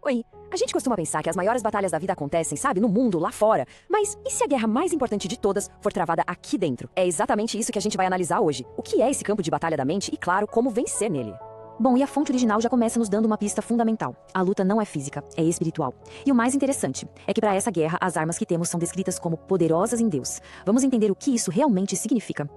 Oi, a gente costuma pensar que as maiores batalhas da vida acontecem, sabe, no mundo, lá fora. Mas e se a guerra mais importante de todas for travada aqui dentro? É exatamente isso que a gente vai analisar hoje. O que é esse campo de batalha da mente e, claro, como vencer nele. Bom, e a fonte original já começa nos dando uma pista fundamental. A luta não é física, é espiritual. E o mais interessante é que para essa guerra, as armas que temos são descritas como poderosas em Deus. Vamos entender o que isso realmente significa.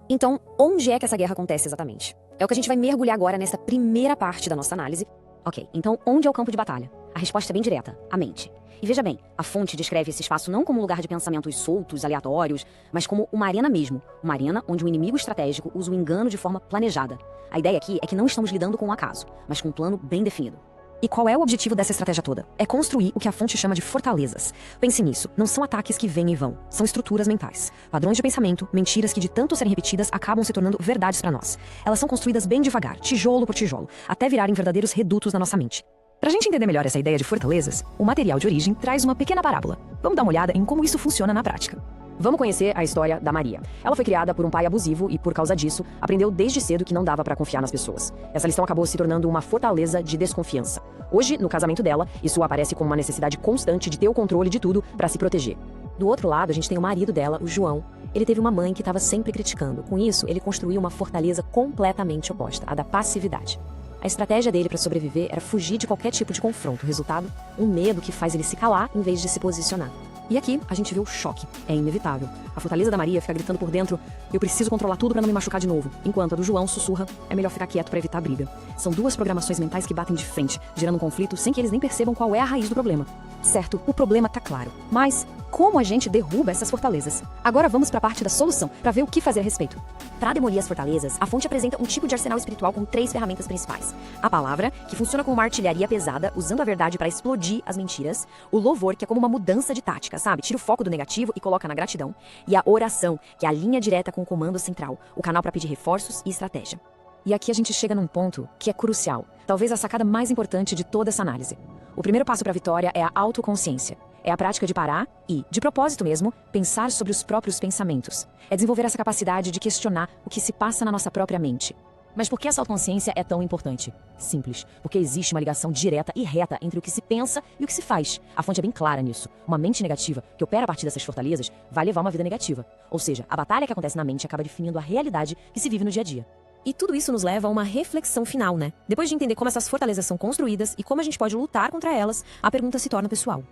Então, onde é que essa guerra acontece exatamente? É o que a gente vai mergulhar agora nessa primeira parte da nossa análise. Ok, então onde é o campo de batalha? A resposta é bem direta, a mente. E veja bem, a fonte descreve esse espaço não como um lugar de pensamentos soltos, aleatórios, mas como uma arena mesmo. Uma arena onde o inimigo estratégico usa o engano de forma planejada. A ideia aqui é que não estamos lidando com um acaso, mas com um plano bem definido. E qual é o objetivo dessa estratégia toda? É construir o que a fonte chama de fortalezas. Pense nisso, não são ataques que vêm e vão, são estruturas mentais. Padrões de pensamento, mentiras que de tanto serem repetidas acabam se tornando verdades para nós. Elas são construídas bem devagar, tijolo por tijolo, até virarem verdadeiros redutos na nossa mente. Pra gente entender melhor essa ideia de fortalezas, o material de origem traz uma pequena parábola. Vamos dar uma olhada em como isso funciona na prática. Vamos conhecer a história da Maria. Ela foi criada por um pai abusivo e, por causa disso, aprendeu desde cedo que não dava pra confiar nas pessoas. Essa lição acabou se tornando uma fortaleza de desconfiança. Hoje, no casamento dela, isso aparece como uma necessidade constante de ter o controle de tudo pra se proteger. Do outro lado, a gente tem o marido dela, o João. Ele teve uma mãe que estava sempre criticando. Com isso, ele construiu uma fortaleza completamente oposta, a da passividade. A estratégia dele para sobreviver era fugir de qualquer tipo de confronto. O resultado, um medo que faz ele se calar em vez de se posicionar. E aqui, a gente vê o choque. É inevitável. A fortaleza da Maria fica gritando por dentro: eu preciso controlar tudo para não me machucar de novo. Enquanto a do João sussurra: é melhor ficar quieto para evitar a briga. São duas programações mentais que batem de frente, gerando um conflito sem que eles nem percebam qual é a raiz do problema. Certo, o problema tá claro. Mas como a gente derruba essas fortalezas? Agora vamos para a parte da solução, para ver o que fazer a respeito. Para demolir as fortalezas, a fonte apresenta um tipo de arsenal espiritual com 3 ferramentas principais. A palavra, que funciona como uma artilharia pesada, usando a verdade para explodir as mentiras. O louvor, que é como uma mudança de tática, sabe? Tira o foco do negativo e coloca na gratidão. E a oração, que é a linha direta com o comando central, o canal para pedir reforços e estratégia. E aqui a gente chega num ponto que é crucial, talvez a sacada mais importante de toda essa análise. O primeiro passo para a vitória é a autoconsciência. É a prática de parar e, de propósito mesmo, pensar sobre os próprios pensamentos. É desenvolver essa capacidade de questionar o que se passa na nossa própria mente. Mas por que essa autoconsciência é tão importante? Simples, porque existe uma ligação direta e reta entre o que se pensa e o que se faz. A fonte é bem clara nisso. Uma mente negativa, que opera a partir dessas fortalezas, vai levar uma vida negativa. Ou seja, a batalha que acontece na mente acaba definindo a realidade que se vive no dia a dia. E tudo isso nos leva a uma reflexão final, né? Depois de entender como essas fortalezas são construídas e como a gente pode lutar contra elas, a pergunta se torna pessoal.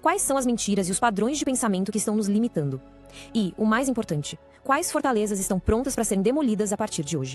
Quais são as mentiras e os padrões de pensamento que estão nos limitando? E, o mais importante, quais fortalezas estão prontas para serem demolidas a partir de hoje?